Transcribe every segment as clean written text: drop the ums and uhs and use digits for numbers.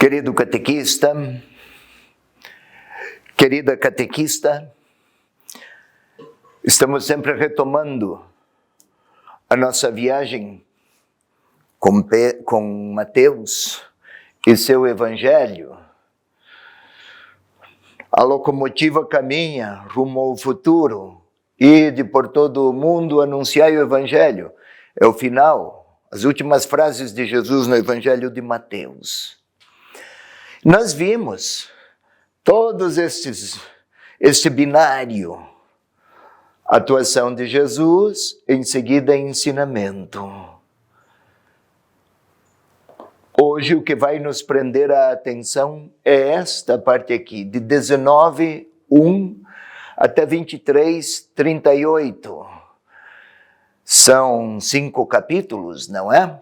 Querido catequista, querida catequista, estamos sempre retomando a nossa viagem com Mateus e seu Evangelho. A locomotiva caminha rumo ao futuro, ide por todo o mundo anunciar o Evangelho. É o final, as últimas frases de Jesus no Evangelho de Mateus. Nós vimos todos este binário, atuação de Jesus, em seguida ensinamento. Hoje o que vai nos prender a atenção é esta parte aqui, de 19:1 até 23:38. São 5 capítulos, não é?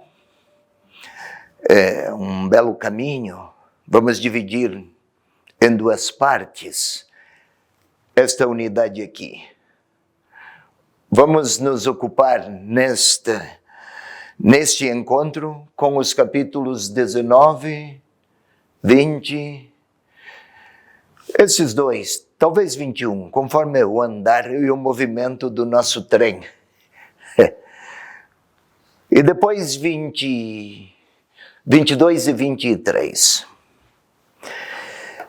É um belo caminho. Vamos dividir em 2 partes esta unidade aqui. Vamos nos ocupar neste encontro com os capítulos 19, 20, esses 2, talvez 21, conforme o andar e o movimento do nosso trem. E depois 22 e 23.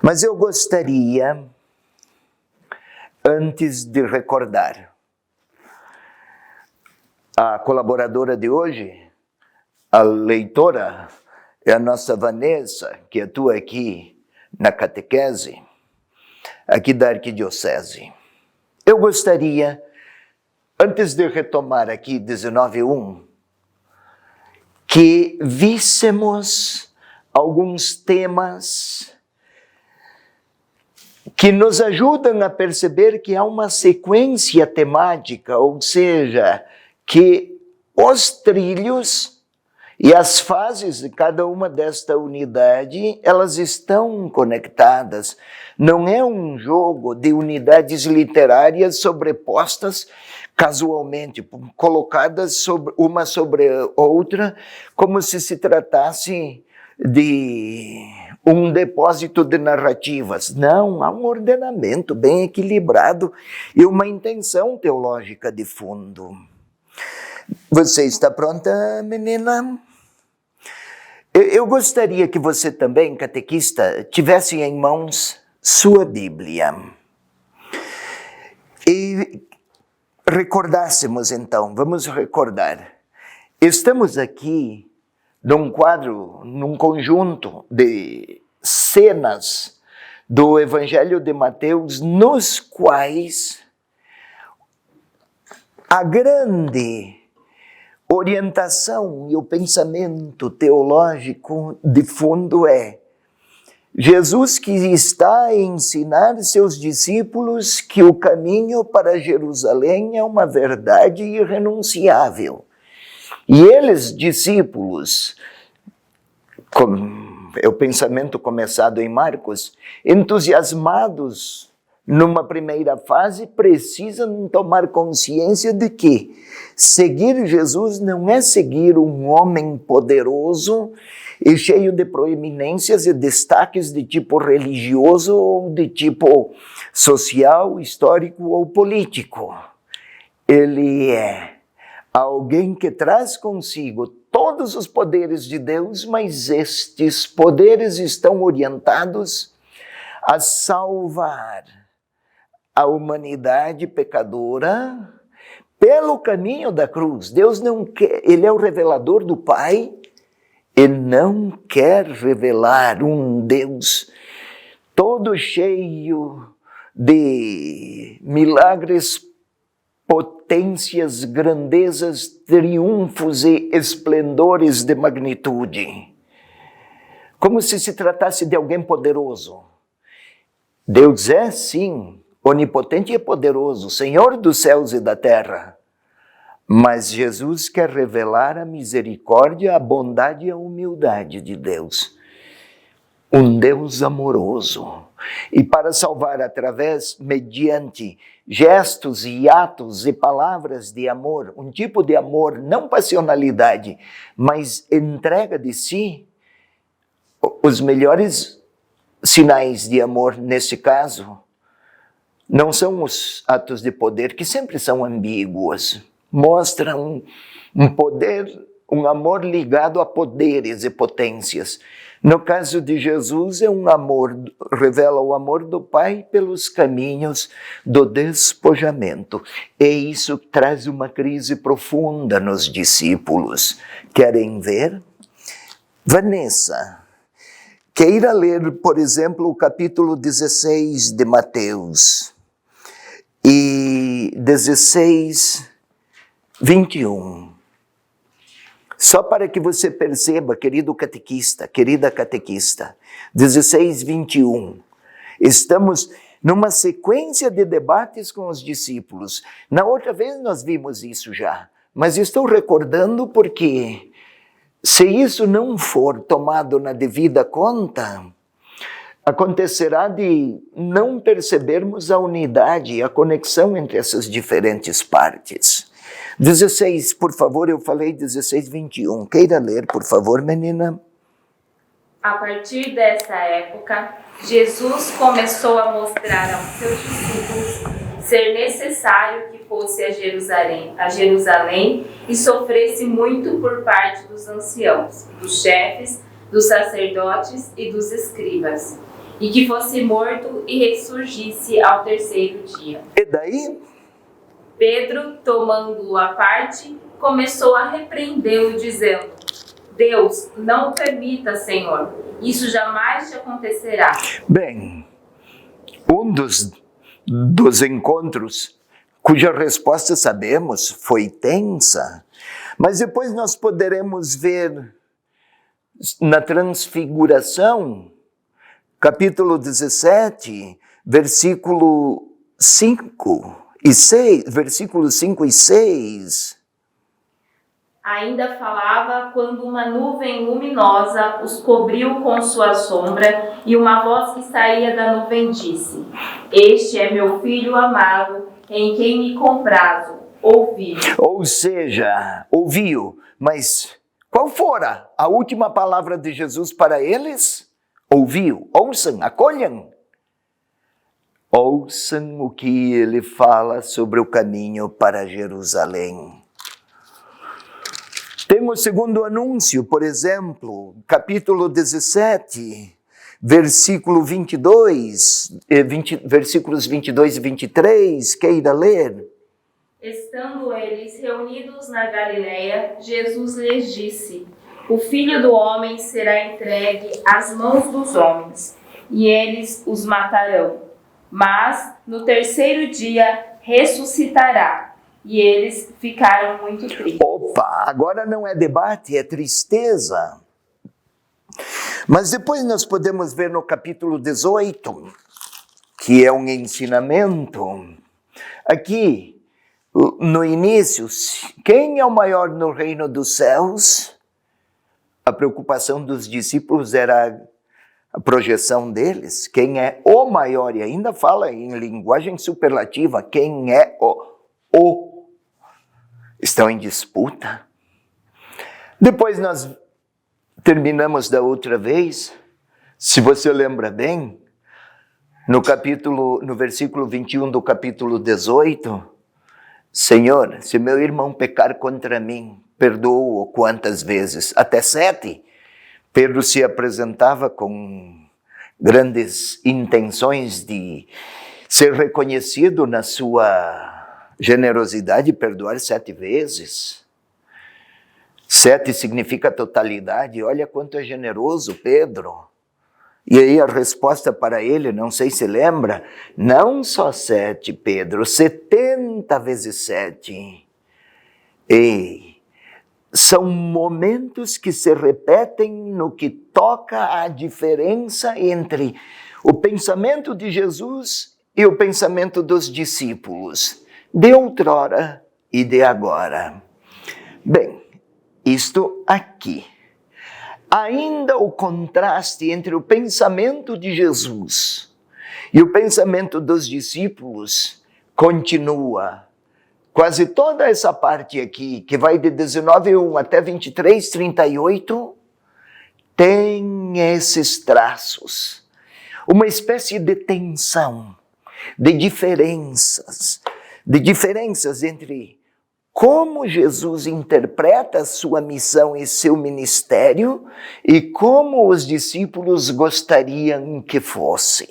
Mas eu gostaria, antes de recordar, a colaboradora de hoje, a leitora, é a nossa Vanessa, que atua aqui na catequese, aqui da Arquidiocese. Eu gostaria, antes de retomar aqui 19:1, que víssemos alguns temas que nos ajudam a perceber que há uma sequência temática, ou seja, que os trilhos e as fases de cada uma desta unidade, elas estão conectadas. Não é um jogo de unidades literárias sobrepostas casualmente, colocadas uma sobre outra, como se tratasse de um depósito de narrativas. Não, há um ordenamento bem equilibrado e uma intenção teológica de fundo. Você está pronta, menina? Eu gostaria que você também, catequista, tivesse em mãos sua Bíblia. E recordássemos então, vamos recordar. Estamos aqui num quadro, num conjunto de cenas do Evangelho de Mateus, nos quais a grande orientação e o pensamento teológico de fundo é Jesus que está a ensinar seus discípulos que o caminho para Jerusalém é uma verdade irrenunciável. E eles, discípulos, é o pensamento começado em Marcos, entusiasmados numa primeira fase, precisam tomar consciência de que seguir Jesus não é seguir um homem poderoso e cheio de proeminências e destaques de tipo religioso ou de tipo social, histórico ou político. Ele é alguém que traz consigo todos os poderes de Deus, mas estes poderes estão orientados a salvar a humanidade pecadora pelo caminho da cruz. Deus não quer, Ele é o revelador do Pai e não quer revelar um Deus todo cheio de milagres, potências, grandezas, triunfos e esplendores de magnitude. Como se tratasse de alguém poderoso. Deus é, sim, onipotente e poderoso, Senhor dos céus e da terra. Mas Jesus quer revelar a misericórdia, a bondade e a humildade de Deus. Um Deus amoroso. E para salvar mediante gestos e atos e palavras de amor, um tipo de amor, não passionalidade, mas entrega de si, os melhores sinais de amor, nesse caso, não são os atos de poder, que sempre são ambíguos. Mostram um poder, um amor ligado a poderes e potências. No caso de Jesus, é um amor, revela o amor do Pai pelos caminhos do despojamento. E isso traz uma crise profunda nos discípulos. Querem ver? Vanessa, queira ler, por exemplo, o capítulo 16 de Mateus. E 16, 21. Só para que você perceba, querido catequista, querida catequista, 16, 21. Estamos numa sequência de debates com os discípulos. Na outra vez nós vimos isso já, mas estou recordando porque, se isso não for tomado na devida conta, acontecerá de não percebermos a unidade e a conexão entre essas diferentes partes. 16, por favor, eu falei 16, 21. Queira ler, por favor, menina. A partir dessa época, Jesus começou a mostrar aos seus discípulos ser necessário que fosse a Jerusalém e sofresse muito por parte dos anciãos, dos chefes, dos sacerdotes e dos escribas, e que fosse morto e ressurgisse ao terceiro dia. E daí? Pedro, tomando-o à parte, começou a repreendê-lo, dizendo: Deus, não permita, Senhor, isso jamais te acontecerá. Bem, um dos encontros, cuja resposta sabemos foi tensa, mas depois nós poderemos ver na Transfiguração, capítulo 17, versículo 5 e 6, versículos 5 e 6. Ainda falava quando uma nuvem luminosa os cobriu com sua sombra e uma voz que saía da nuvem disse: Este é meu filho amado, em quem me comprazo, ouvi-o. Ou seja, ouviu, mas qual fora a última palavra de Jesus para eles? Ouviu, ouçam, acolham. Ouçam o que ele fala sobre o caminho para Jerusalém. Temos o segundo anúncio, por exemplo, capítulo 17, versículo 22, versículos 22 e 23, queira ler. Estando eles reunidos na Galileia, Jesus lhes disse: O Filho do Homem será entregue às mãos dos homens, e eles os matarão. Mas no terceiro dia ressuscitará. E eles ficaram muito tristes. Opa, agora não é debate, é tristeza. Mas depois nós podemos ver no capítulo 18, que é um ensinamento. Aqui, no início, quem é o maior no reino dos céus? A preocupação dos discípulos era a projeção deles. Quem é o maior? E ainda fala em linguagem superlativa, quem é o. Estão em disputa. Depois nós terminamos da outra vez, se você lembra bem, no versículo 21 do capítulo 18, Senhor, se meu irmão pecar contra mim, perdoa-o quantas vezes? Até 7. Pedro se apresentava com grandes intenções de ser reconhecido na sua generosidade e perdoar 7 vezes. 7 significa totalidade. Olha quanto é generoso Pedro. E aí a resposta para ele, não sei se lembra, não só 7, Pedro, 70 vezes 7. E são momentos que se repetem no que toca à diferença entre o pensamento de Jesus e o pensamento dos discípulos, de outrora e de agora. Bem, isto aqui. Ainda o contraste entre o pensamento de Jesus e o pensamento dos discípulos continua. Quase toda essa parte aqui, que vai de 19:1 até 23:38, tem esses traços. Uma espécie de tensão, de diferenças entre como Jesus interpreta a sua missão e seu ministério e como os discípulos gostariam que fosse.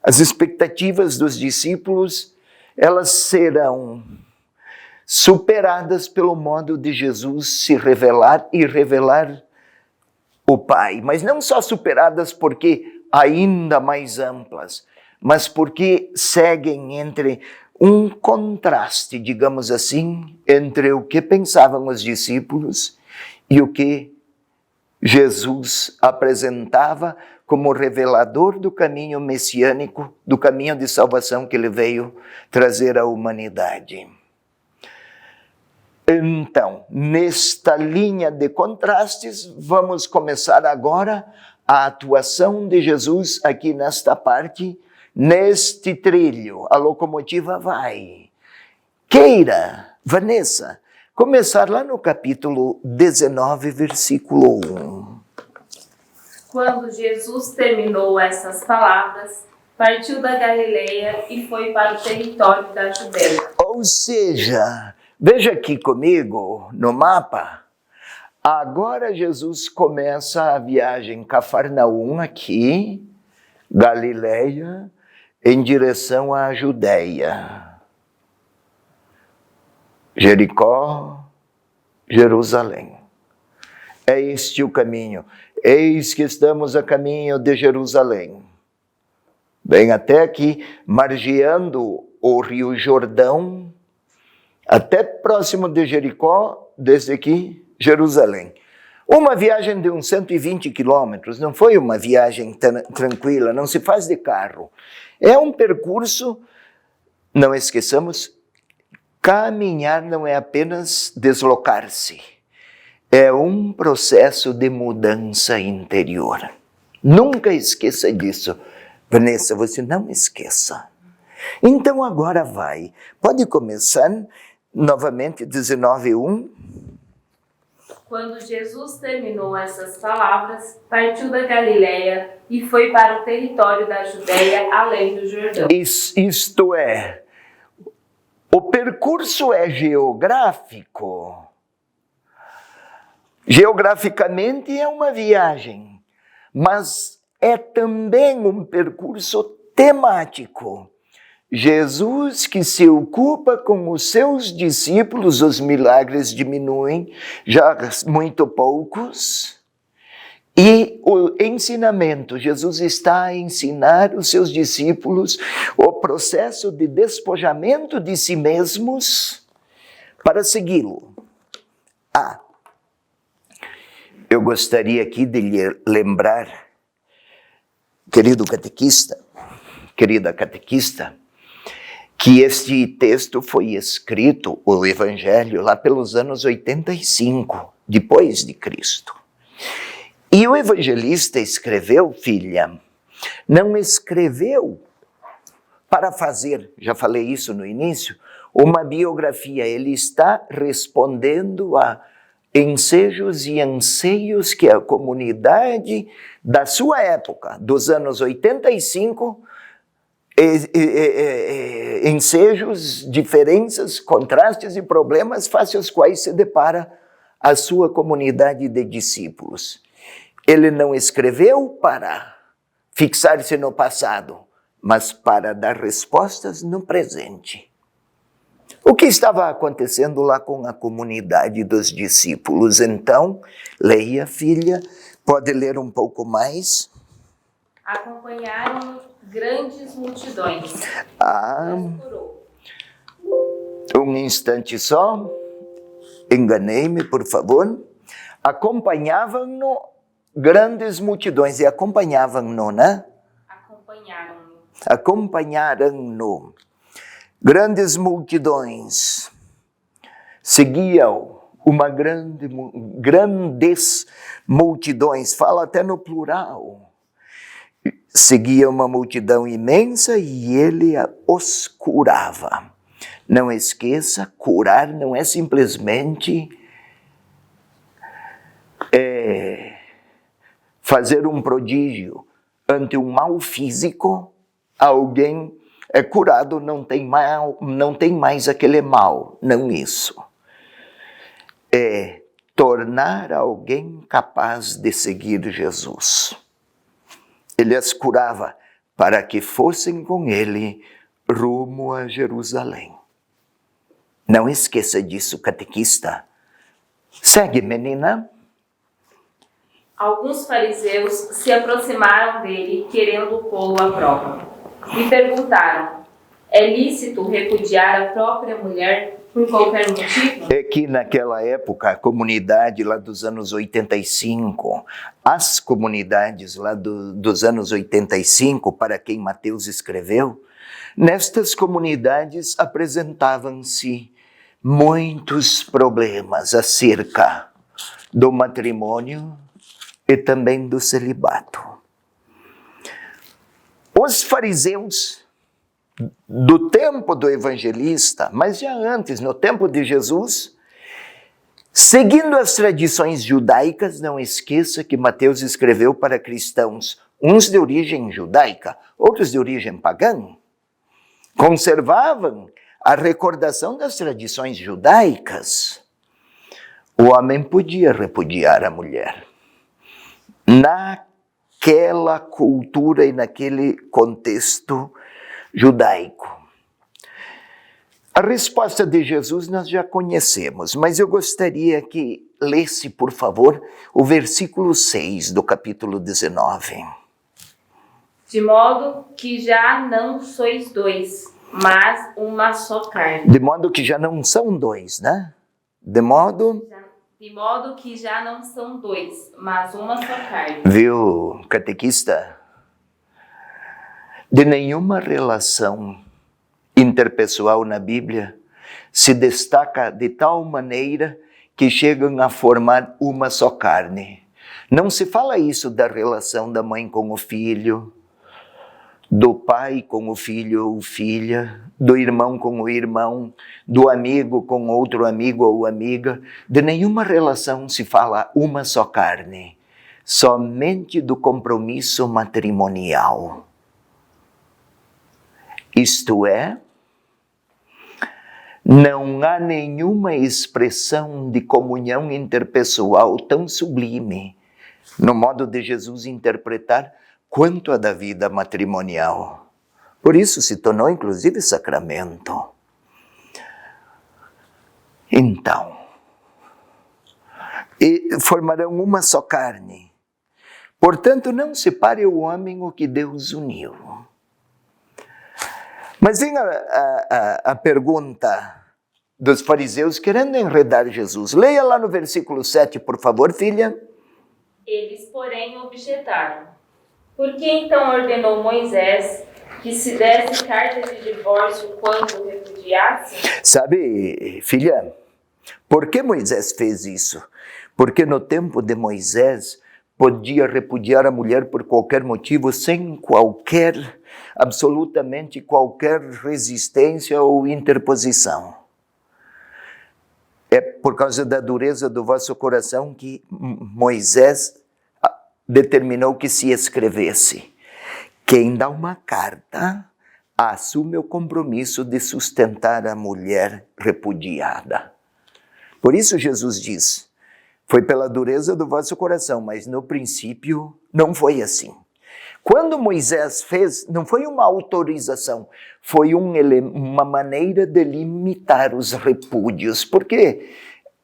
As expectativas dos discípulos, elas serão superadas pelo modo de Jesus se revelar e revelar o Pai. Mas não só superadas porque ainda mais amplas, mas porque seguem entre um contraste, digamos assim, entre o que pensavam os discípulos e o que Jesus apresentava como revelador do caminho messiânico, do caminho de salvação que ele veio trazer à humanidade. Então, nesta linha de contrastes, vamos começar agora a atuação de Jesus aqui nesta parte, neste trilho. A locomotiva vai. Queira, Vanessa, começar lá no capítulo 19, versículo 1. Quando Jesus terminou essas palavras, partiu da Galileia e foi para o território da Judéia. Ou seja, veja aqui comigo no mapa. Agora Jesus começa a viagem Cafarnaum aqui, Galileia, em direção à Judéia. Jericó, Jerusalém. É este o caminho. Eis que estamos a caminho de Jerusalém. Bem até aqui, margeando o Rio Jordão, até próximo de Jericó, desde aqui, Jerusalém. Uma viagem de uns 120 quilômetros, não foi uma viagem tranquila, não se faz de carro. É um percurso, não esqueçamos, caminhar não é apenas deslocar-se. É um processo de mudança interior. Nunca esqueça disso. Vanessa, você não esqueça. Então agora vai. Pode começar novamente 19:1. Quando Jesus terminou essas palavras, partiu da Galileia e foi para o território da Judéia, além do Jordão. Isto é, o percurso é geográfico. Geograficamente é uma viagem, mas é também um percurso temático. Jesus que se ocupa com os seus discípulos, os milagres diminuem, já muito poucos, e o ensinamento, Jesus está a ensinar os seus discípulos o processo de despojamento de si mesmos para segui-lo. Eu gostaria aqui de lhe lembrar, querida catequista, que este texto foi escrito, o Evangelho, lá pelos anos 85, depois de Cristo. E o evangelista escreveu, filha, não escreveu para fazer, já falei isso no início, uma biografia. Ele está respondendo a ensejos e anseios que a comunidade da sua época, dos anos 85, ensejos, diferenças, contrastes e problemas face aos quais se depara a sua comunidade de discípulos. Ele não escreveu para fixar-se no passado, mas para dar respostas no presente. O que estava acontecendo lá com a comunidade dos discípulos? Então, leia, filha, pode ler um pouco mais. Acompanharam grandes multidões. Um instante só. Enganei-me, por favor. Acompanhavam-no grandes multidões. E acompanhavam-no, né? Acompanharam-no. Grandes multidões seguiam grandes multidões, fala até no plural. Seguia uma multidão imensa e ele os curava. Não esqueça, curar não é simplesmente fazer um prodígio ante um mal físico, alguém é curado, não tem mais aquele mal, não isso. É tornar alguém capaz de seguir Jesus. Ele as curava para que fossem com ele rumo a Jerusalém. Não esqueça disso, catequista. Segue, menina. Alguns fariseus se aproximaram dele, querendo pô-lo à prova. E perguntaram: é lícito repudiar a própria mulher por qualquer motivo? É que naquela época, a comunidade lá dos anos 85, as comunidades lá dos anos 85, para quem Mateus escreveu, nestas comunidades apresentavam-se muitos problemas acerca do matrimônio e também do celibato. Os fariseus do tempo do evangelista, mas já antes, no tempo de Jesus, seguindo as tradições judaicas, não esqueça que Mateus escreveu para cristãos, uns de origem judaica, outros de origem pagã, conservavam a recordação das tradições judaicas. O homem podia repudiar a mulher. Naquela cultura e naquele contexto judaico. A resposta de Jesus nós já conhecemos, mas eu gostaria que lesse, por favor, o versículo 6 do capítulo 19. De modo que já não sois dois, mas uma só carne. De modo que já não são dois, né? De modo que já não são dois, mas uma só carne. Viu, catequista? De nenhuma relação interpessoal na Bíblia se destaca de tal maneira que chegam a formar uma só carne. Não se fala isso da relação da mãe com o filho, do pai com o filho ou filha, do irmão com o irmão, do amigo com outro amigo ou amiga. De nenhuma relação se fala uma só carne, somente do compromisso matrimonial. Isto é, não há nenhuma expressão de comunhão interpessoal tão sublime no modo de Jesus interpretar quanto a da vida matrimonial. Por isso se tornou inclusive sacramento. Então, formarão uma só carne. Portanto, não separe o homem o que Deus uniu. Mas vem a pergunta dos fariseus querendo enredar Jesus. Leia lá no versículo 7, por favor, filha. Eles, porém, objetaram: por que então ordenou Moisés que se desse carta de divórcio quando o repudiasse? Sabe, filha, por que Moisés fez isso? Porque no tempo de Moisés podia repudiar a mulher por qualquer motivo, sem absolutamente qualquer resistência ou interposição. É por causa da dureza do vosso coração que Moisés determinou que se escrevesse: quem dá uma carta assume o compromisso de sustentar a mulher repudiada. Por isso Jesus diz: foi pela dureza do vosso coração, mas no princípio não foi assim. Quando Moisés fez, não foi uma autorização, foi uma maneira de limitar os repúdios, porque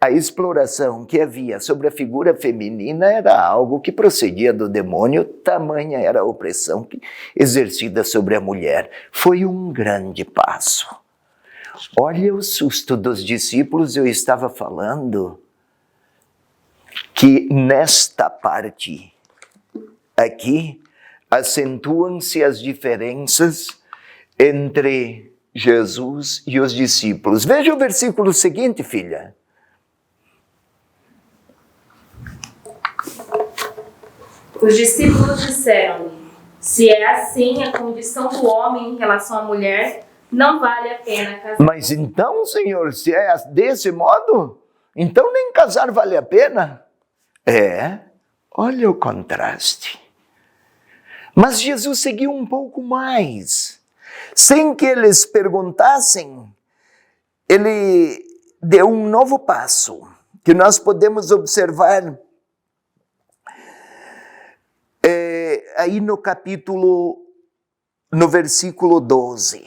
a exploração que havia sobre a figura feminina era algo que procedia do demônio, tamanha era a opressão exercida sobre a mulher. Foi um grande passo. Olha o susto dos discípulos, eu estava falando que nesta parte aqui acentuam-se as diferenças entre Jesus e os discípulos. Veja o versículo seguinte, filha. Os discípulos disseram-lhe: se é assim a condição do homem em relação à mulher, não vale a pena casar. Mas então, Senhor, se é desse modo, então nem casar vale a pena? É, Olha o contraste. Mas Jesus seguiu um pouco mais. Sem que eles perguntassem, ele deu um novo passo, que nós podemos observar aí no versículo 12.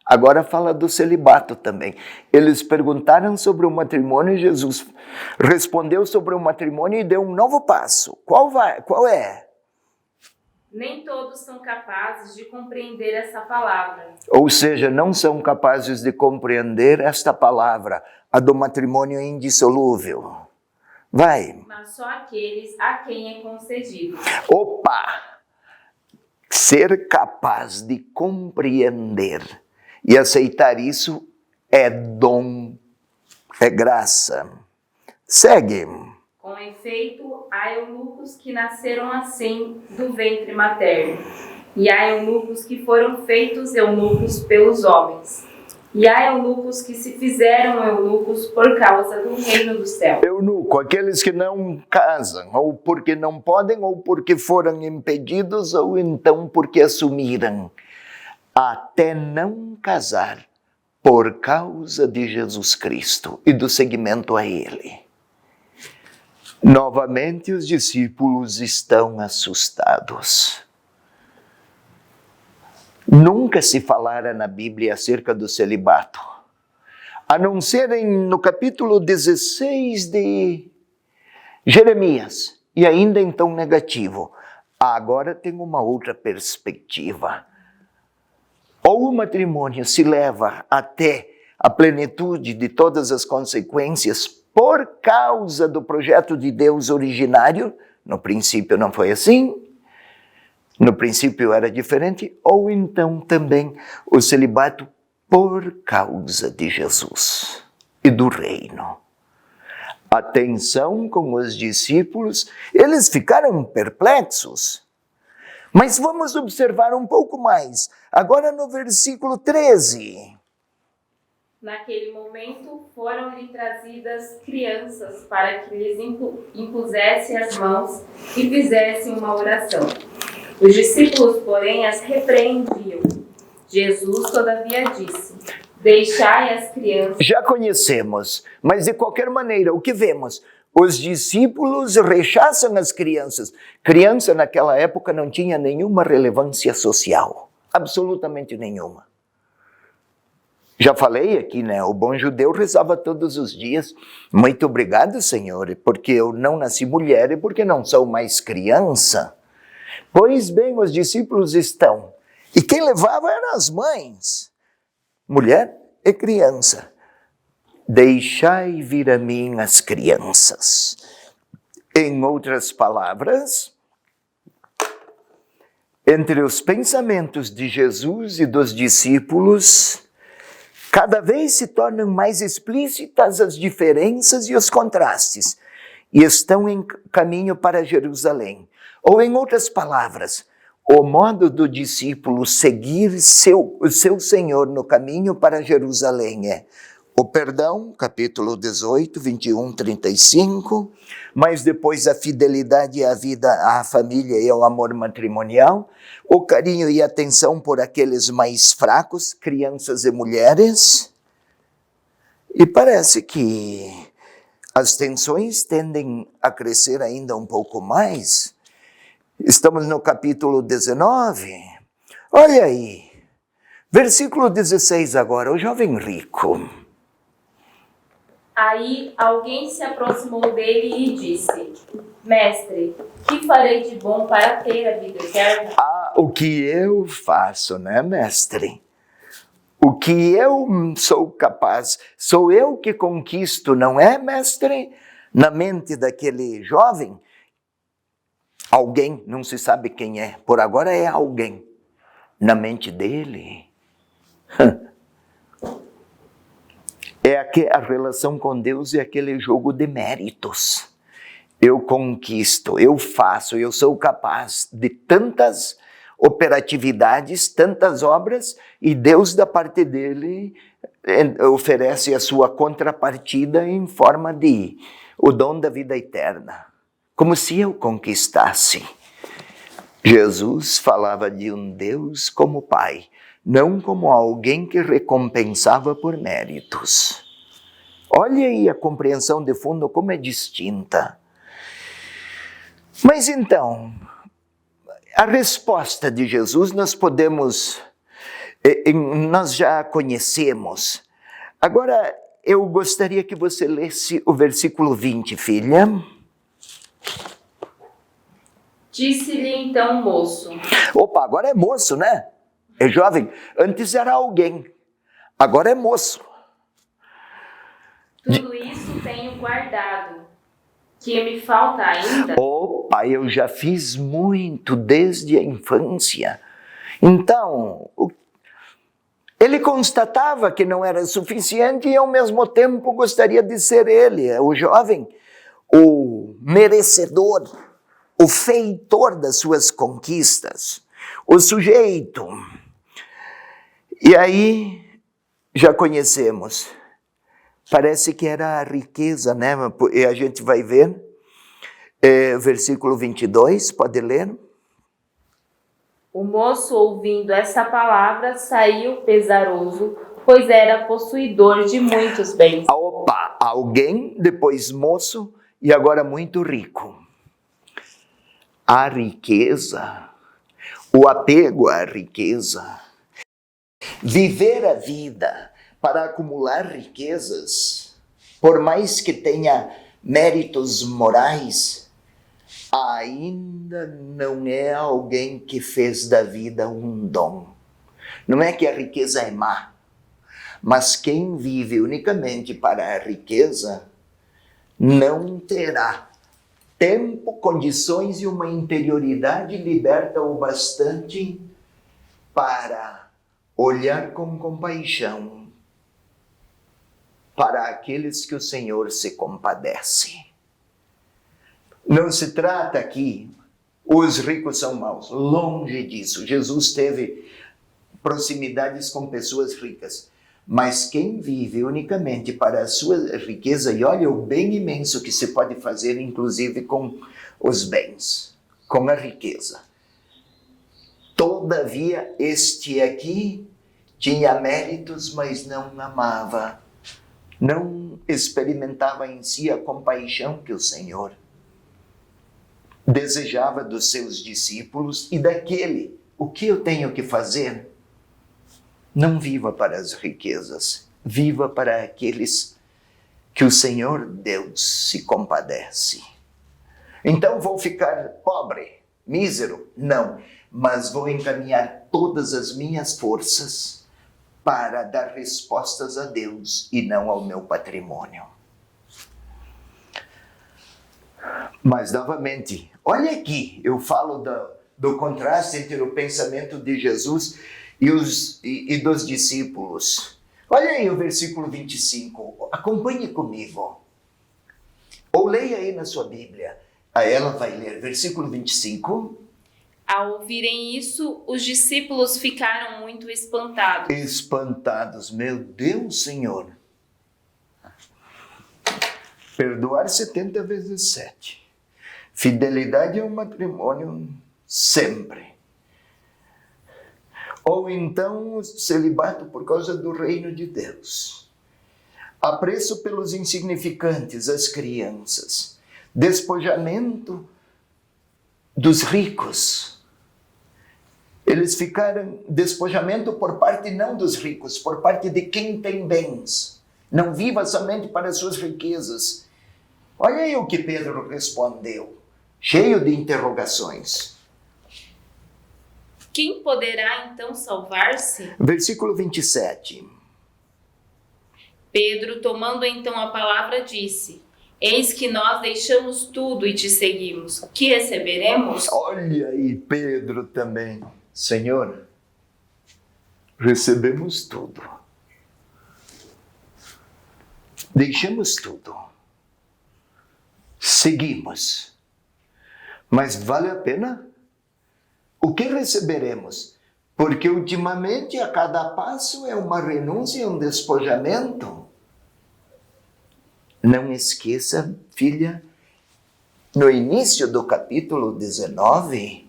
Agora fala do celibato também. Eles perguntaram sobre o matrimônio e Jesus respondeu sobre o matrimônio e deu um novo passo. Qual é? Nem todos são capazes de compreender essa palavra. Ou seja, não são capazes de compreender esta palavra, a do matrimônio indissolúvel. Vai. Mas só aqueles a quem é concedido. Opa! Ser capaz de compreender e aceitar isso é dom, é graça. Segue. Com efeito, há eunucos que nasceram assim do ventre materno, e há eunucos que foram feitos eunucos pelos homens, e há eunucos que se fizeram eunucos por causa do reino do céu. Eunuco, aqueles que não casam, ou porque não podem, ou porque foram impedidos, ou então porque assumiram, até não casar, por causa de Jesus Cristo e do seguimento a Ele. Novamente os discípulos estão assustados. Nunca se falara na Bíblia acerca do celibato, a não ser no capítulo 16 de Jeremias, e ainda então negativo. Agora tem uma outra perspectiva. Ou o matrimônio se leva até a plenitude de todas as consequências por causa do projeto de Deus originário, no princípio não foi assim, no princípio era diferente, ou então também o celibato por causa de Jesus e do reino. Atenção com os discípulos, eles ficaram perplexos. Mas vamos observar um pouco mais, agora no versículo 13. Naquele momento foram-lhe trazidas crianças para que lhes impusesse as mãos e fizessem uma oração. Os discípulos, porém, as repreendiam. Jesus, todavia, disse: deixai as crianças. Já conhecemos, mas de qualquer maneira, o que vemos? Os discípulos rechaçam as crianças. Criança naquela época não tinha nenhuma relevância social, absolutamente nenhuma. Já falei aqui, né? O bom judeu rezava todos os dias: muito obrigado, Senhor, porque eu não nasci mulher e porque não sou mais criança. Pois bem, os discípulos estão. E quem levava eram as mães. Mulher e criança. Deixai vir a mim as crianças. Em outras palavras, entre os pensamentos de Jesus e dos discípulos, cada vez se tornam mais explícitas as diferenças e os contrastes, e estão em caminho para Jerusalém. Ou, em outras palavras, o modo do discípulo seguir o seu Senhor no caminho para Jerusalém é o perdão, capítulo 18, 21, 35, mas depois a fidelidade à vida, à família e ao amor matrimonial, o carinho e atenção por aqueles mais fracos, crianças e mulheres. E parece que as tensões tendem a crescer ainda um pouco mais. Estamos no capítulo 19. Olha aí, versículo 16 agora, o jovem rico. Aí alguém se aproximou dele e disse: Mestre, que farei de bom para ter a vida eterna? Ah, o que eu faço, né, mestre? O que eu sou capaz, sou eu que conquisto, não é, mestre? Na mente daquele jovem, alguém, não se sabe quem é, por agora é alguém, na mente dele. É a relação com Deus e aquele jogo de méritos. Eu conquisto, eu faço, eu sou capaz de tantas operatividades, tantas obras, e Deus, da parte dele, oferece a sua contrapartida em forma de o dom da vida eterna. como se eu conquistasse. Jesus falava de um Deus como Pai, não como alguém que recompensava por méritos. Olha aí a compreensão de fundo como é distinta. Mas então, a resposta de Jesus nós já conhecemos. Agora, eu gostaria que você lesse o versículo 20, filha. Disse-lhe então o moço. Opa, agora é moço, né? É jovem. Antes era alguém. Agora é moço. Tudo isso tenho guardado. Que me falta ainda? Opa, eu já fiz muito desde a infância. Então, ele constatava que não era suficiente e ao mesmo tempo gostaria de ser ele, o jovem, o merecedor, o feitor das suas conquistas, o sujeito. E aí, já conhecemos. Parece que era a riqueza, né? E a gente vai ver, versículo 22, pode ler? O moço, ouvindo essa palavra, saiu pesaroso, pois era possuidor de muitos bens. Opa, alguém, depois moço e agora muito rico. A riqueza, o apego à riqueza, viver a vida para acumular riquezas, por mais que tenha méritos morais, ainda não é alguém que fez da vida um dom. Não é que a riqueza é má, mas quem vive unicamente para a riqueza não terá tempo, condições e uma interioridade liberta o bastante para olhar com compaixão para aqueles que o Senhor se compadece. Não se trata aqui, os ricos são maus, longe disso. Jesus teve proximidades com pessoas ricas, mas quem vive unicamente para a sua riqueza, e olha o bem imenso que se pode fazer, inclusive com os bens, com a riqueza. Todavia, este aqui tinha méritos, mas não amava. Não experimentava em si a compaixão que o Senhor desejava dos seus discípulos e daquele. O que eu tenho que fazer? Não viva para as riquezas, viva para aqueles que o Senhor Deus se compadece. Então vou ficar pobre, mísero? Não, mas vou encaminhar todas as minhas forças para dar respostas a Deus e não ao meu patrimônio. Mas, novamente, olha aqui, eu falo do contraste entre o pensamento de Jesus e dos discípulos. Olha aí o versículo 25, acompanhe comigo. Ou leia aí na sua Bíblia, aí ela vai ler, versículo 25. Ao ouvirem isso, os discípulos ficaram muito espantados. Espantados, meu Deus, Senhor. Perdoar 70 vezes 7. Fidelidade ao matrimônio sempre. Ou então celibato por causa do reino de Deus. Apreço pelos insignificantes, as crianças. Despojamento dos ricos. Eles ficaram despojamento por parte não dos ricos, por parte de quem tem bens. Não viva somente para as suas riquezas. Olha aí o que Pedro respondeu, cheio de interrogações. Quem poderá então salvar-se? Versículo 27. Pedro, tomando então a palavra, disse: Eis que nós deixamos tudo e te seguimos. O que receberemos? Olha aí Pedro também. Senhor, recebemos tudo. Deixamos tudo. Seguimos. Mas vale a pena? O que receberemos? Porque ultimamente a cada passo é uma renúncia, um despojamento. Não esqueça, filha, No início do capítulo 19,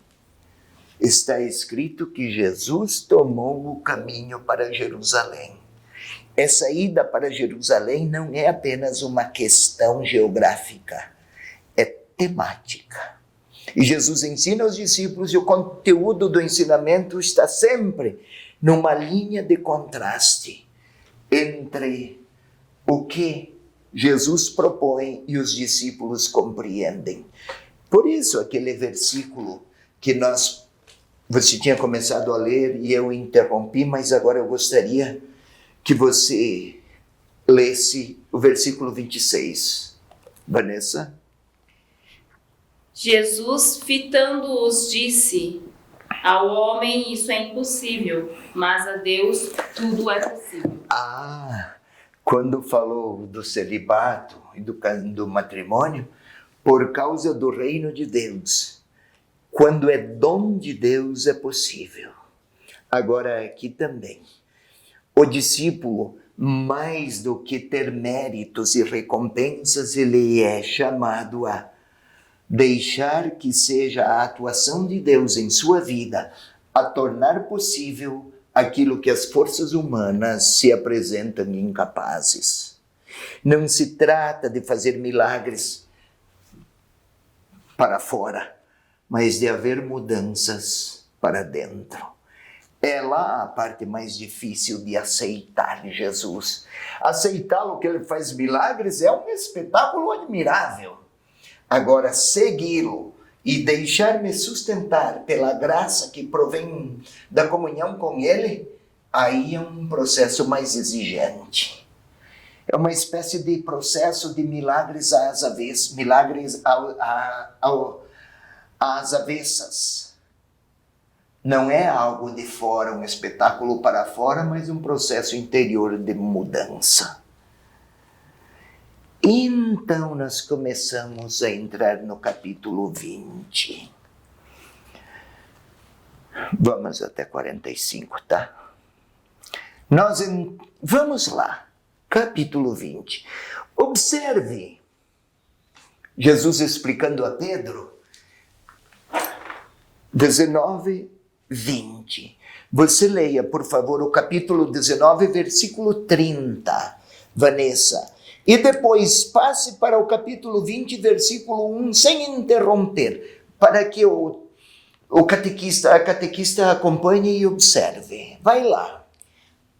está escrito que Jesus tomou o caminho para Jerusalém. Essa ida para Jerusalém não é apenas uma questão geográfica, é temática. E Jesus ensina aos discípulos e o conteúdo do ensinamento está sempre numa linha de contraste entre o que Jesus propõe e os discípulos compreendem. Por isso, aquele versículo que você tinha começado a ler e eu interrompi, mas agora eu gostaria que você lesse o versículo 26. Vanessa? Jesus, fitando-os, disse: ao homem isso é impossível, mas a Deus tudo é possível. Quando falou do celibato e do matrimônio, por causa do reino de Deus, quando é dom de Deus é possível. Agora aqui também, o discípulo, mais do que ter méritos e recompensas, ele é chamado a deixar que seja a atuação de Deus em sua vida a tornar possível aquilo que as forças humanas se apresentam incapazes. Não se trata de fazer milagres para fora, mas de haver mudanças para dentro. É lá a parte mais difícil de aceitar Jesus. Aceitá-lo que ele faz milagres é um espetáculo admirável. Agora, segui-lo e deixar-me sustentar pela graça que provém da comunhão com ele, aí é um processo mais exigente. É uma espécie de processo de milagres às avessas, às avessas. Não é algo de fora, um espetáculo para fora, mas um processo interior de mudança. Então nós começamos a entrar no capítulo 20. Vamos até 45, tá? Vamos lá, capítulo 20. Observe, Jesus explicando a Pedro, 19, 20. Você leia, por favor, o capítulo 19, versículo 30, Vanessa. E depois passe para o capítulo 20, versículo 1, sem interromper, para que a catequista acompanhe e observe. Vai lá.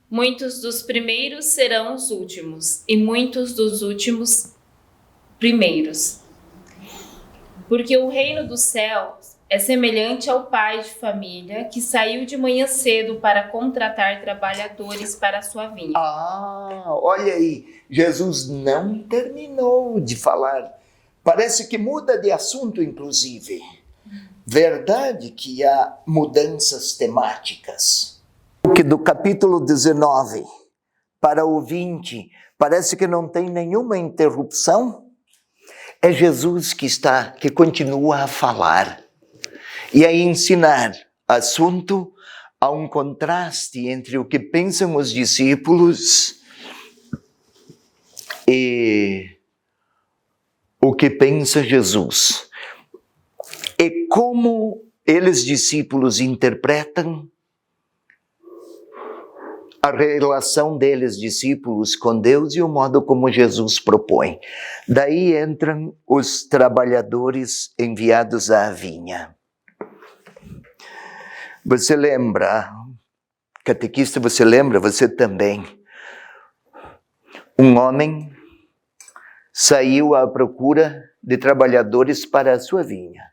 Muitos dos primeiros serão os últimos, e muitos dos últimos primeiros. Porque o reino dos céus é semelhante ao pai de família que saiu de manhã cedo para contratar trabalhadores para a sua vinha. Olha aí, Jesus não terminou de falar. Parece que muda de assunto, inclusive. Verdade que há mudanças temáticas. Porque do capítulo 19 para o 20, parece que não tem nenhuma interrupção. É Jesus que continua a falar e a ensinar. Assunto, há um contraste entre o que pensam os discípulos e o que pensa Jesus. E como eles, discípulos, interpretam a relação deles, discípulos, com Deus e o modo como Jesus propõe. Daí entram os trabalhadores enviados à vinha. Você lembra, catequista, você lembra, você também. Um homem saiu à procura de trabalhadores para a sua vinha.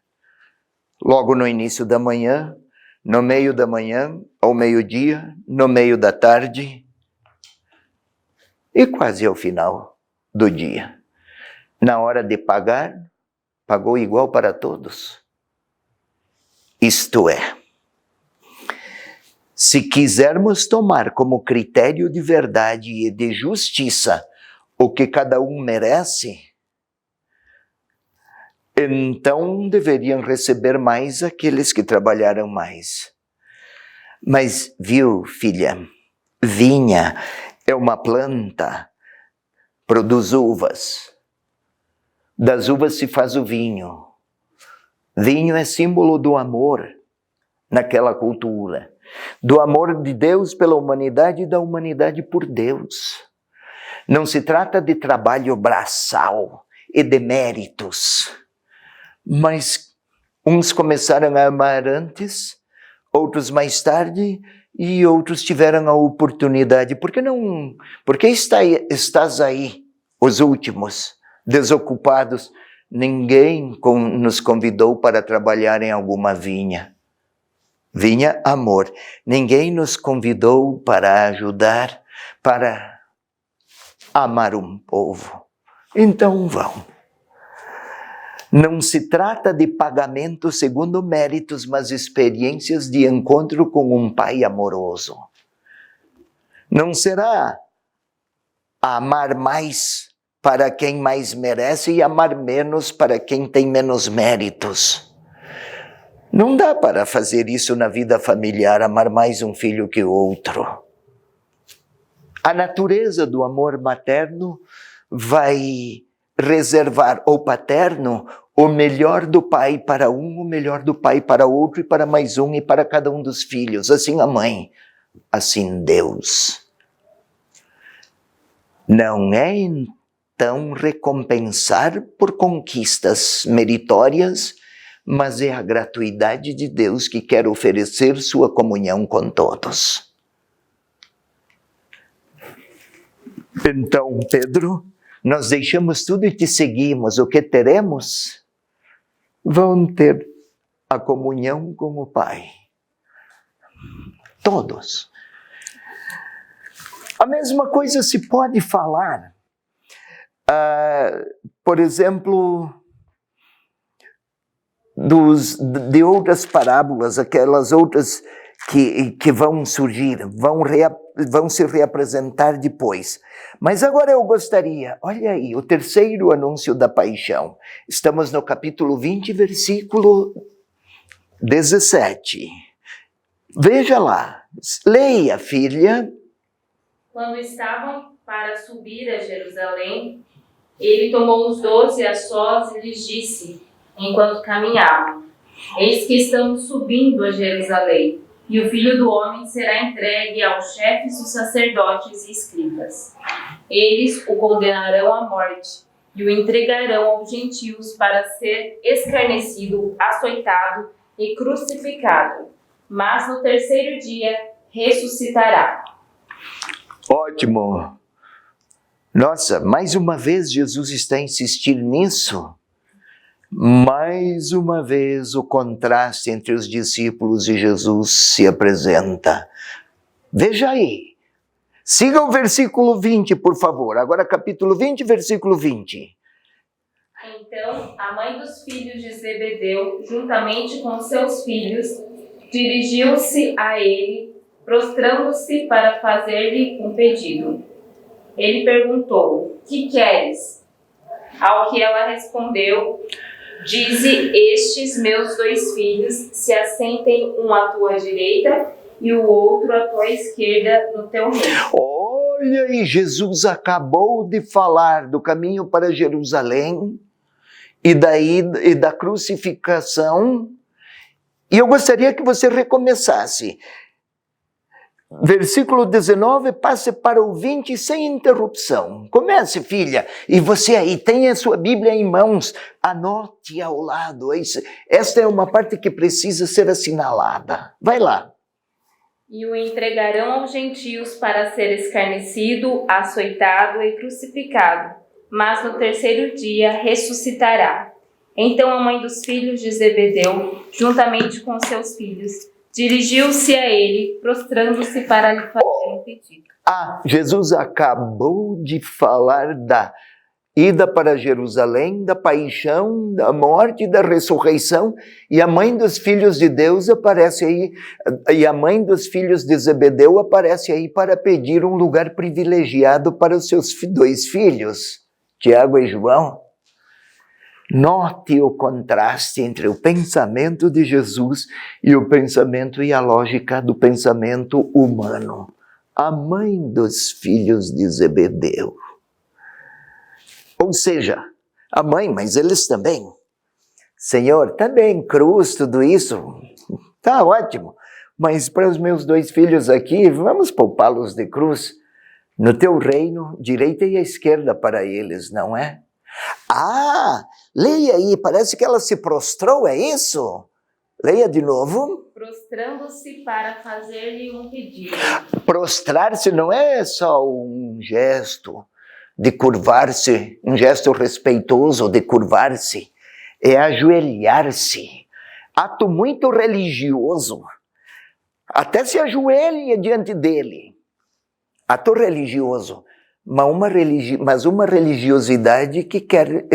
Logo no início da manhã, no meio da manhã, ao meio-dia, no meio da tarde e quase ao final do dia. Na hora de pagar, pagou igual para todos. Isto é, se quisermos tomar como critério de verdade e de justiça o que cada um merece, então deveriam receber mais aqueles que trabalharam mais. Mas, viu, filha, vinha é uma planta, produz uvas. Das uvas se faz o vinho. Vinho é símbolo do amor naquela cultura. Do amor de Deus pela humanidade e da humanidade por Deus. Não se trata de trabalho braçal e de méritos. Mas uns começaram a amar antes, outros mais tarde, e outros tiveram a oportunidade. Por que estás aí, os últimos, desocupados? Ninguém nos convidou para trabalhar em alguma vinha. Vinha amor. Ninguém nos convidou para ajudar, para amar um povo. Então vão. Não se trata de pagamento segundo méritos, mas experiências de encontro com um Pai amoroso. Não será amar mais para quem mais merece e amar menos para quem tem menos méritos. Não dá para fazer isso na vida familiar, amar mais um filho que o outro. A natureza do amor materno vai reservar, ou paterno, o melhor do pai para um, o melhor do pai para outro, e para mais um, e para cada um dos filhos. Assim a mãe, assim Deus. Não é então recompensar por conquistas meritórias, mas é a gratuidade de Deus que quer oferecer sua comunhão com todos. Então, Pedro, nós deixamos tudo e te seguimos. O que teremos? Vão ter a comunhão com o Pai. Todos. A mesma coisa se pode falar, por exemplo, de outras parábolas, aquelas outras que vão surgir, vão se reapresentar depois. Mas agora eu gostaria, olha aí, o terceiro anúncio da paixão. Estamos no capítulo 20, versículo 17. Veja lá, leia, filha. Quando estavam para subir a Jerusalém, ele tomou os 12 a sós e lhes disse, enquanto caminhavam: Eis que estamos subindo a Jerusalém, e o Filho do Homem será entregue aos chefes dos sacerdotes e escribas. Eles o condenarão à morte e o entregarão aos gentios para ser escarnecido, açoitado e crucificado. Mas no terceiro dia ressuscitará. Ótimo! Nossa, mais uma vez Jesus está a insistir nisso. Mais uma vez o contraste entre os discípulos e Jesus se apresenta. Veja aí. Siga o versículo 20, por favor. Agora capítulo 20, versículo 20. Então, a mãe dos filhos de Zebedeu, juntamente com seus filhos, dirigiu-se a ele, prostrando-se para fazer-lhe um pedido. Ele perguntou: Que queres? Ao que ela respondeu: Dize estes meus 2 filhos se assentem um à tua direita e o outro à tua esquerda no teu reino. Olha aí, Jesus acabou de falar do caminho para Jerusalém e da crucificação. E eu gostaria que você recomeçasse. Versículo 19, passe para o 20 sem interrupção. Comece, filha. E você aí, tenha a sua Bíblia em mãos. Anote ao lado. Esta é uma parte que precisa ser assinalada. Vai lá. E o entregarão aos gentios para ser escarnecido, açoitado e crucificado. Mas no terceiro dia ressuscitará. Então a mãe dos filhos de Zebedeu, juntamente com seus filhos, dirigiu-se a ele, prostrando-se para lhe fazer um pedido. Jesus acabou de falar da ida para Jerusalém, da paixão, da morte e da ressurreição, e a mãe dos filhos de Deus aparece aí, e a mãe dos filhos de Zebedeu aparece aí para pedir um lugar privilegiado para os seus 2 filhos, Tiago e João. Note o contraste entre o pensamento de Jesus e o pensamento e a lógica do pensamento humano. A mãe dos filhos de Zebedeu. Ou seja, A mãe, mas eles também. Senhor, também cruz, tudo isso, tá ótimo. Mas para os meus 2 filhos aqui, vamos poupá-los de cruz. No teu reino, direita e esquerda para eles, não é? Ah, leia aí, parece que ela se prostrou, é isso? Leia de novo. Prostrando-se para fazer-lhe um pedido. Prostrar-se não é só um gesto de curvar-se, um gesto respeitoso de curvar-se. É ajoelhar-se. Ato muito religioso. Até se ajoelha diante dele. Ato religioso. Mas uma religiosidade que quer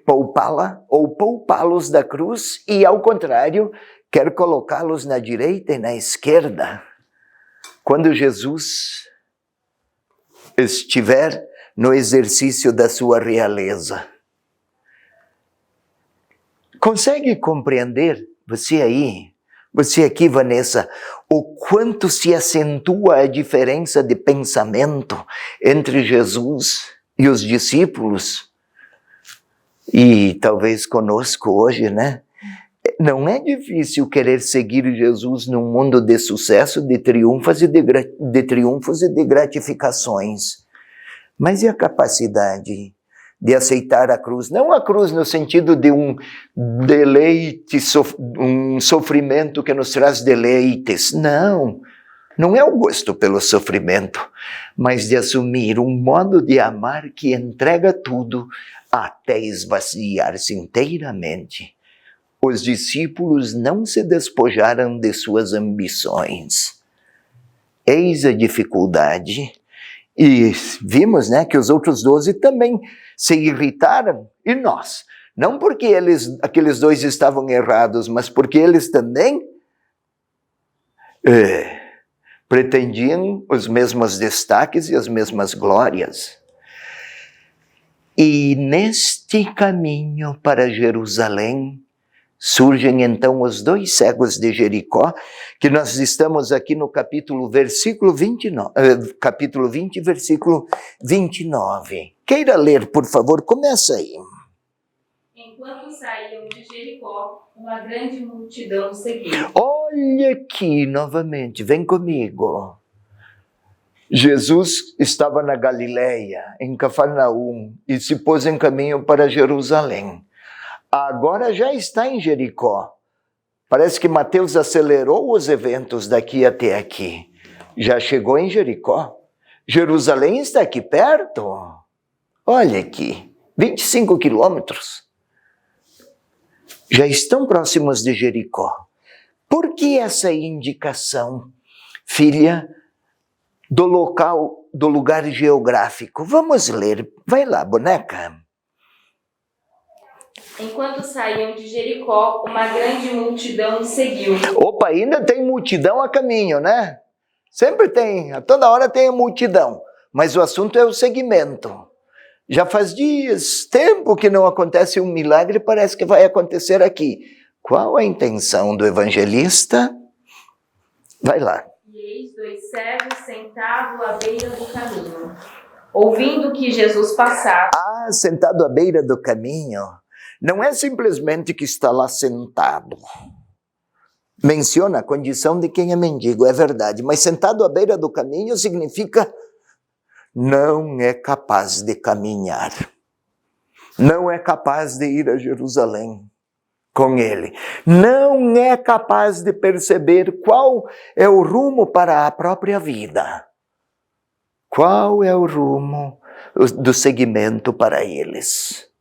poupá-la ou poupá-los da cruz e, ao contrário, quer colocá-los na direita e na esquerda. Quando Jesus estiver no exercício da sua realeza. Consegue compreender, você aqui, Vanessa, o quanto se acentua a diferença de pensamento entre Jesus e os discípulos? E talvez conosco hoje, né? Não é difícil querer seguir Jesus num mundo de sucesso, de triunfos e de gratificações. Mas e a capacidade de aceitar a cruz? Não a cruz no sentido de um deleite, um sofrimento que nos traz deleites. Não, não é o gosto pelo sofrimento, mas de assumir um modo de amar que entrega tudo até esvaziar-se inteiramente. Os discípulos não se despojaram de suas ambições. Eis a dificuldade. E vimos, né, que os outros 12 também se irritaram. E nós? Não porque aqueles 2 estavam errados, mas porque eles também pretendiam os mesmos destaques e as mesmas glórias. E neste caminho para Jerusalém, surgem então os 2 cegos de Jericó, que nós estamos aqui no capítulo 20, versículo 29. Queira ler, por favor, começa aí. Enquanto saíam de Jericó, uma grande multidão o seguiu. Olha aqui novamente, vem comigo. Jesus estava na Galileia, em Cafarnaum, e se pôs em caminho para Jerusalém. Agora já está em Jericó. Parece que Mateus acelerou os eventos daqui até aqui. Já chegou em Jericó. Jerusalém está aqui perto. Olha aqui, 25 quilômetros. Já estão próximos de Jericó. Por que essa indicação, filha, do local, do lugar geográfico? Vamos ler. Vai lá, boneca. Enquanto saíam de Jericó, uma grande multidão o seguiu. Opa, ainda tem multidão a caminho, né? Sempre tem, a toda hora tem a multidão. Mas o assunto é o seguimento. Já faz dias, tempo que não acontece um milagre, parece que vai acontecer aqui. Qual a intenção do evangelista? Vai lá. E eis 2 cegos sentados à beira do caminho, ouvindo que Jesus passava. Ah, sentado à beira do caminho. Não é simplesmente que está lá sentado. Menciona a condição de quem é mendigo, é verdade. Mas sentado à beira do caminho significa não é capaz de caminhar. Não é capaz de ir a Jerusalém com ele. Não é capaz de perceber qual é o rumo para a própria vida. Qual é o rumo do seguimento para eles?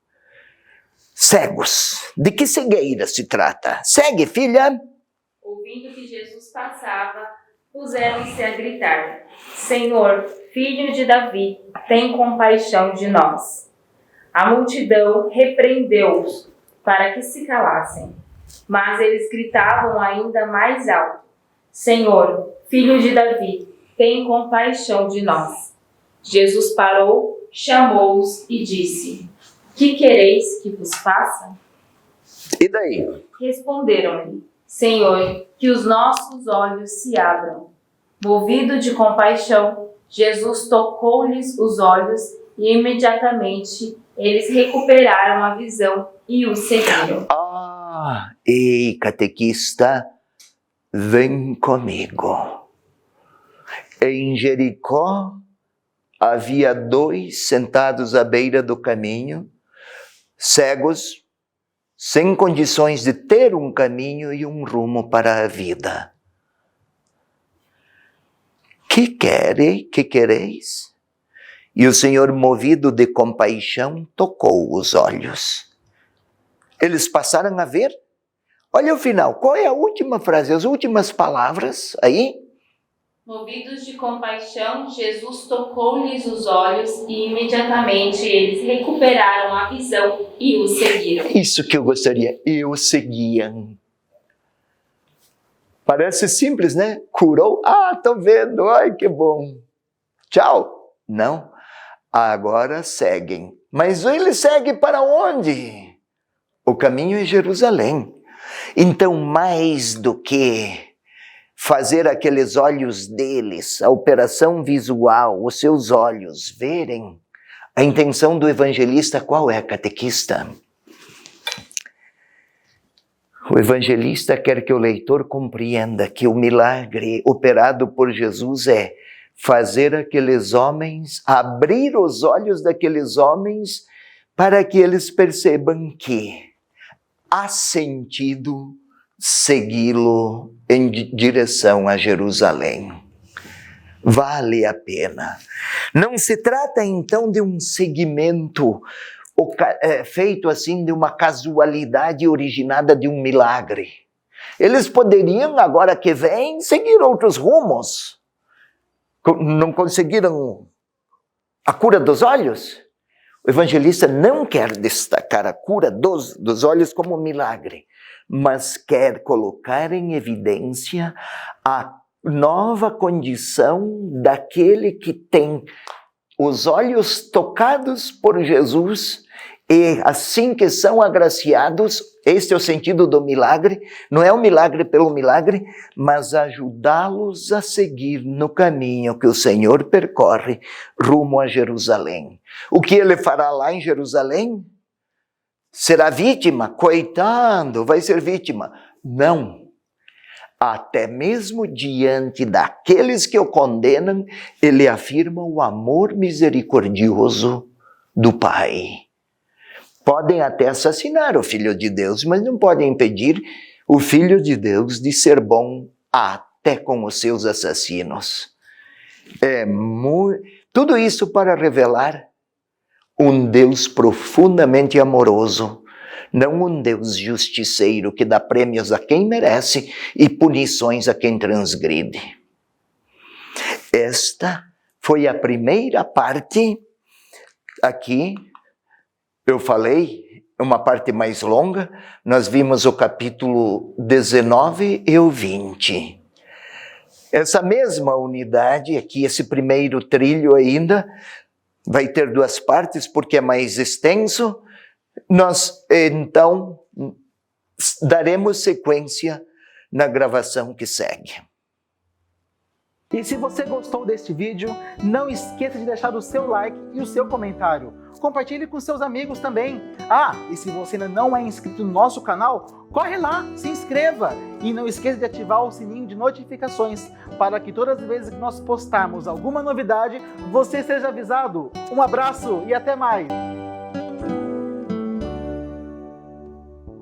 Cegos. De que cegueira se trata? Segue, filha. Ouvindo que Jesus passava, puseram-se a gritar: Senhor, filho de Davi, tem compaixão de nós. A multidão repreendeu-os para que se calassem. Mas eles gritavam ainda mais alto: Senhor, filho de Davi, tem compaixão de nós. Jesus parou, chamou-os e disse: Que quereis que vos faça? E daí? Responderam-lhe: Senhor, que os nossos olhos se abram. Movido de compaixão, Jesus tocou-lhes os olhos e imediatamente eles recuperaram a visão e o seguiram. Ei, catequista, vem comigo. Em Jericó havia 2 sentados à beira do caminho, cegos, sem condições de ter um caminho e um rumo para a vida. Que quereis? E o Senhor, movido de compaixão, tocou os olhos. Eles passaram a ver. Olha o final, qual é a última frase, as últimas palavras aí? Movidos de compaixão, Jesus tocou-lhes os olhos e imediatamente eles recuperaram a visão e o seguiram. Isso que eu gostaria, e o seguiam. Parece simples, né? Curou, tô vendo, ai que bom. Tchau. Não, agora seguem. Mas eles seguem para onde? O caminho é Jerusalém. Então, mais do que fazer aqueles olhos deles, a operação visual, os seus olhos verem, a intenção do evangelista qual é, catequista? O evangelista quer que o leitor compreenda que o milagre operado por Jesus é fazer aqueles homens, abrir os olhos daqueles homens para que eles percebam que há sentido segui-lo em direção a Jerusalém. Vale a pena. Não se trata então de um seguimento feito assim de uma casualidade originada de um milagre. Eles poderiam, agora que vêm, seguir outros rumos. Não conseguiram a cura dos olhos? O evangelista não quer destacar a cura dos olhos como milagre, mas quer colocar em evidência a nova condição daquele que tem os olhos tocados por Jesus e assim que são agraciados, este é o sentido do milagre, não é um milagre pelo milagre, mas ajudá-los a seguir no caminho que o Senhor percorre rumo a Jerusalém. O que ele fará lá em Jerusalém? Será vítima? Coitado, vai ser vítima. Não. Até mesmo diante daqueles que o condenam, ele afirma o amor misericordioso do Pai. Podem até assassinar o Filho de Deus, mas não podem impedir o Filho de Deus de ser bom até com os seus assassinos. Tudo isso para revelar um Deus profundamente amoroso, não um Deus justiceiro que dá prêmios a quem merece e punições a quem transgride. Esta foi a primeira parte. Aqui eu falei, uma parte mais longa, nós vimos o capítulo 19 e o 20. Essa mesma unidade aqui, esse primeiro trilho ainda, vai ter 2 partes porque é mais extenso. Nós, então, daremos sequência na gravação que segue. E se você gostou deste vídeo, não esqueça de deixar o seu like e o seu comentário. Compartilhe com seus amigos também. E se você ainda não é inscrito no nosso canal, corre lá, se inscreva. E não esqueça de ativar o sininho de notificações, para que todas as vezes que nós postarmos alguma novidade, você seja avisado. Um abraço e até mais!